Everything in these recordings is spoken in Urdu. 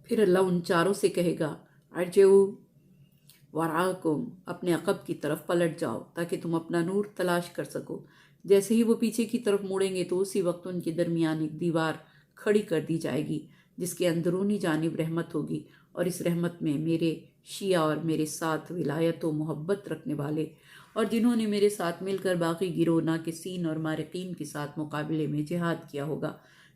پھر اللہ ان چاروں سے کہے گا ارجعوا وراءکم، اپنے عقب کی طرف پلٹ جاؤ تاکہ تم اپنا نور تلاش کر سکو۔ جیسے ہی وہ پیچھے کی طرف مڑیں گے تو اسی وقت ان کے درمیان ایک دیوار کھڑی کر دی جائے گی جس کے اندرونی جانب رحمت ہوگی، اور اس رحمت میں میرے شیعہ اور میرے ساتھ ولایت و محبت رکھنے والے اور جنہوں نے میرے ساتھ مل کر باقی گروہ ناقصین اور مارقین کے ساتھ مقابلے میں جہاد کیا ہوگا،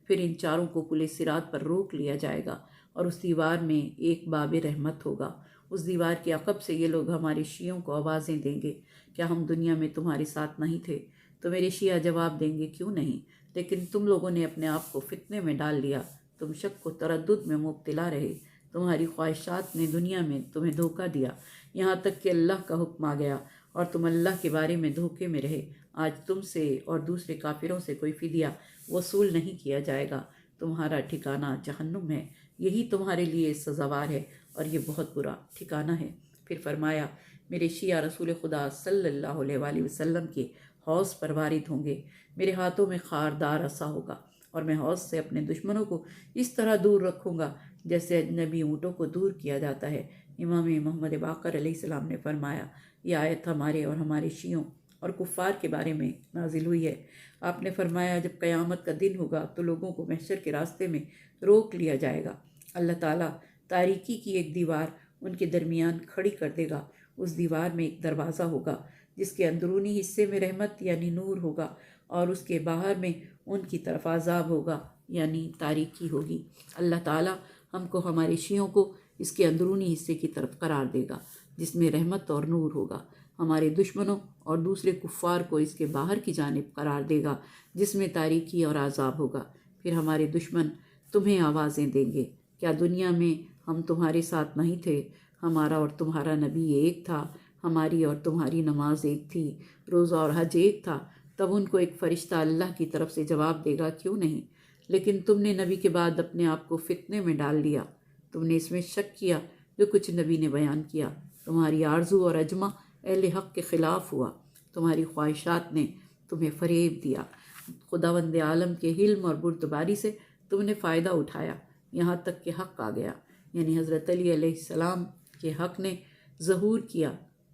پھر ان چاروں کو پل صراط پر روک لیا جائے گا اور اس دیوار میں ایک باب رحمت ہوگا۔ اس دیوار کے عقب سے یہ لوگ ہمارے شیعوں کو آوازیں دیں گے، کیا ہم دنیا میں تمہارے ساتھ نہیں تھے؟ تو میرے شیعہ جواب دیں گے کیوں نہیں، لیکن تم لوگوں نے اپنے آپ کو فتنے میں ڈال لیا، تم شک و تردد میں مبتلا رہے، تمہاری خواہشات نے دنیا میں تمہیں دھوکہ دیا، یہاں تک کہ اللہ کا حکم آ گیا اور تم اللہ کے بارے میں دھوکے میں رہے۔ آج تم سے اور دوسرے کافروں سے کوئی فدیہ وصول نہیں کیا جائے گا، تمہارا ٹھکانہ جہنم ہے، یہی تمہارے لیے سزاوار ہے اور یہ بہت برا ٹھکانہ ہے۔ پھر فرمایا میرے شیعہ رسول خدا صلی اللہ علیہ وآلہ وسلم کے حوض پر وارد ہوں گے، میرے ہاتھوں میں خاردار عصا ہوگا اور میں حوض سے اپنے دشمنوں کو اس طرح دور رکھوں گا جیسے اجنبی اونٹوں کو دور کیا جاتا ہے۔ امام محمد باقر علیہ السلام نے فرمایا یہ آیت ہمارے اور ہمارے شیعوں اور کفار کے بارے میں نازل ہوئی ہے۔ آپ نے فرمایا جب قیامت کا دن ہوگا تو لوگوں کو محشر کے راستے میں روک لیا جائے گا، اللہ تعالیٰ تاریکی کی ایک دیوار ان کے درمیان کھڑی کر دے گا، اس دیوار میں ایک دروازہ ہوگا جس کے اندرونی حصے میں رحمت یعنی نور ہوگا اور اس کے باہر میں ان کی طرف عذاب ہوگا یعنی تاریکی ہوگی۔ اللہ تعالیٰ ہم کو ہمارے شیعوں کو اس کے اندرونی حصے کی طرف قرار دے گا جس میں رحمت اور نور ہوگا، ہمارے دشمنوں اور دوسرے کفار کو اس کے باہر کی جانب قرار دے گا جس میں تاریکی اور عذاب ہوگا۔ پھر ہمارے دشمن تمہیں آوازیں دیں گے کیا دنیا میں ہم تمہارے ساتھ نہیں تھے؟ ہمارا اور تمہارا نبی ایک تھا، ہماری اور تمہاری نماز ایک تھی، روزہ اور حج ایک تھا۔ تب ان کو ایک فرشتہ اللہ کی طرف سے جواب دے گا کیوں نہیں، لیکن تم نے نبی کے بعد اپنے آپ کو فتنے میں ڈال لیا، تم نے اس میں شک کیا جو کچھ نبی نے بیان کیا، تمہاری آرزو اور اجمہ اہل حق کے خلاف ہوا، تمہاری خواہشات نے تمہیں فریب دیا، خداوند عالم کے حلم اور بردباری سے تم نے فائدہ اٹھایا، یہاں تک کہ حق آ گیا، یعنی حضرت علی علیہ السلام کے حق نے ظہور کیا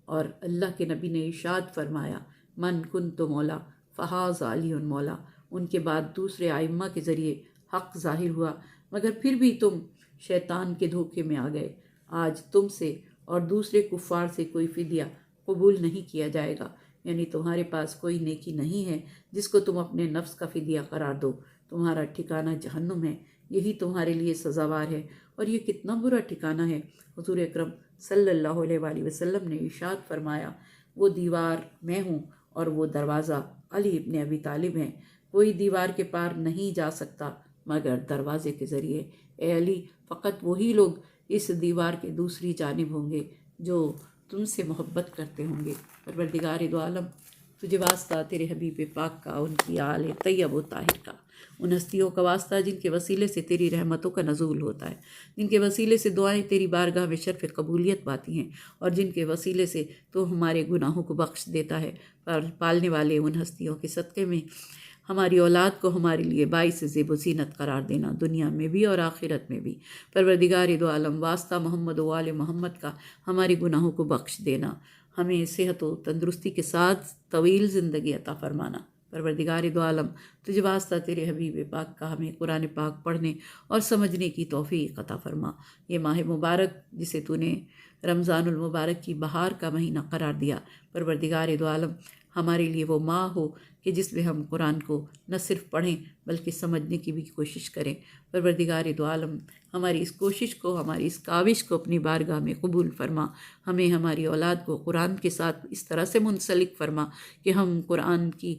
اور اللہ کے نبی نے ارشاد فرمایا من کنت مولا فہذا علی مولا۔ ان کے بعد دوسرے ائمہ کے ذریعے حق ظاہر ہوا، مگر پھر بھی تم شیطان کے دھوکے میں آ گئے۔ آج تم سے اور دوسرے کفار سے کوئی فدیہ قبول نہیں کیا جائے گا، یعنی تمہارے پاس کوئی نیکی نہیں ہے جس کو تم اپنے نفس کا فدیہ قرار دو، تمہارا ٹھکانہ جہنم ہے، یہی تمہارے لیے سزاوار ہے، اور یہ کتنا برا ٹھکانہ ہے۔ حضور اکرم صلی اللہ علیہ وآلہ وسلم نے ارشاد فرمایا وہ دیوار میں ہوں اور وہ دروازہ علی ابن ابی طالب ہیں، کوئی دیوار کے پار نہیں جا سکتا مگر دروازے کے ذریعے۔ اے علی، فقط وہی لوگ اس دیوار کے دوسری جانب ہوں گے جو تم سے محبت کرتے ہوں گے۔ پروردگار دو عالم، تجھے واسطہ تیرے حبیب پاک کا، ان کی آل طیب و طاہر کا، ان ہستیوں کا واسطہ جن کے وسیلے سے تیری رحمتوں کا نزول ہوتا ہے، جن کے وسیلے سے دعائیں تیری بارگاہ میں شرف قبولیت پاتی ہیں، اور جن کے وسیلے سے تو ہمارے گناہوں کو بخش دیتا ہے۔ پالنے والے ان ہستیوں کے صدقے میں ہماری اولاد کو ہمارے لیے باعث زیب و زینت قرار دینا، دنیا میں بھی اور آخرت میں بھی۔ پروردگار دو عالم، واسطہ محمد و آل محمد کا، ہمارے گناہوں کو بخش دینا، ہمیں صحت و تندرستی کے ساتھ طویل زندگی عطا فرمانا۔ پروردگار دو عالم، تجھے واسطہ تیرے حبیب پاک کا، ہمیں قرآن پاک پڑھنے اور سمجھنے کی توفیق عطا فرما۔ یہ ماہ مبارک جسے تو نے رمضان المبارک کی بہار کا مہینہ قرار دیا، پروردگار دو عالم ہمارے لیے وہ ماہ ہو کہ جس میں ہم قرآن کو نہ صرف پڑھیں بلکہ سمجھنے کی بھی کوشش کریں۔ پروردگار دو عالم ہماری اس کوشش کو، ہماری اس کاوش کو اپنی بارگاہ میں قبول فرما، ہمیں ہماری اولاد کو قرآن کے ساتھ اس طرح سے منسلک فرما کہ ہم قرآن کی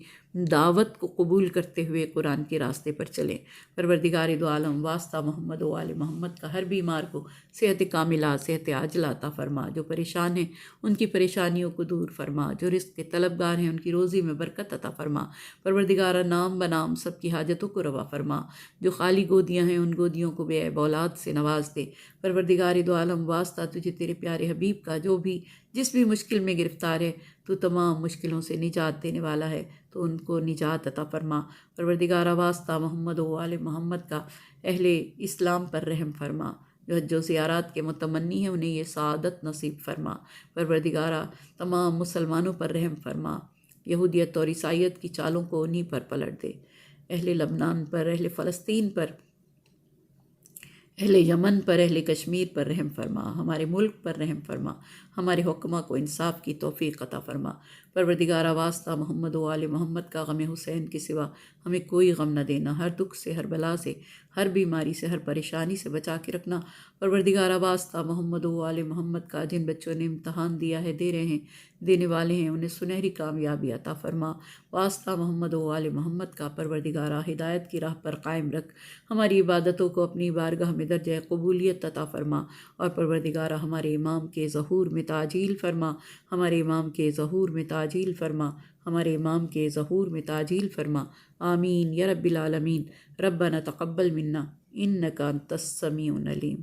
دعوت کو قبول کرتے ہوئے قرآن کے راستے پر چلیں۔ پروردگار دو عالم، واسطہ محمد و آل محمد کا، ہر بیمار کو صحت کاملہ، صحت عاجلہ عطا فرما، جو پریشان ہیں ان کی پریشانیوں کو دور فرما، جو رزق کے طلبگار ہیں ان کی روزی میں برکت عطا فرما۔ پروردگار نام بنام سب کی حاجتوں کو روا فرما، جو خالی گودیاں ہیں ان گودیوں کو بے عیب اولاد سے نواز دے۔ پروردگار دو عالم، واسطہ تجھے تیرے پیارے حبیب کا، جو بھی جس بھی مشکل میں گرفتار ہے، تو تمام مشکلوں سے نجات دینے والا ہے، تو ان کو نجات عطا فرما۔ پروردگار واسطہ محمد و آل محمد کا، اہل اسلام پر رحم فرما، جو حج و زیارات کے متمنی ہیں انہیں یہ سعادت نصیب فرما۔ پروردگارا تمام مسلمانوں پر رحم فرما، یہودیت اور عیسائیت کی چالوں کو انہی پر پلٹ دے۔ اہل لبنان پر، اہل فلسطین پر، اہل یمن پر، اہل کشمیر پر رحم فرما، ہمارے ملک پر رحم فرما، ہمارے حکماء کو انصاف کی توفیق عطا فرما۔ پروردگارا واسطہ محمد و آل محمد کا غم حسین کے سوا ہمیں کوئی غم نہ دینا، ہر دکھ سے، ہر بلا سے، ہر بیماری سے، ہر پریشانی سے بچا کے رکھنا۔ پروردگارا واسطہ محمد و آل محمد کا جن بچوں نے امتحان دیا ہے، دے رہے ہیں، دینے والے ہیں، انہیں سنہری کامیابی عطا فرما۔ واسطہ محمد و آل محمد کا پروردگارا ہدایت کی راہ پر قائم رکھ، ہماری عبادتوں کو اپنی بارگاہ میں درجہ قبولیت عطا فرما، اور پروردگارا ہمارے امام کے ظہور میں تعجیل فرما، ہمارے امام کے ظہور میں تعجیل فرما، ہمارے امام کے ظہور میں تعجیل فرما۔ آمین یا رب العالمین۔ ربنا تقبل منا انک انت السمیع العلیم۔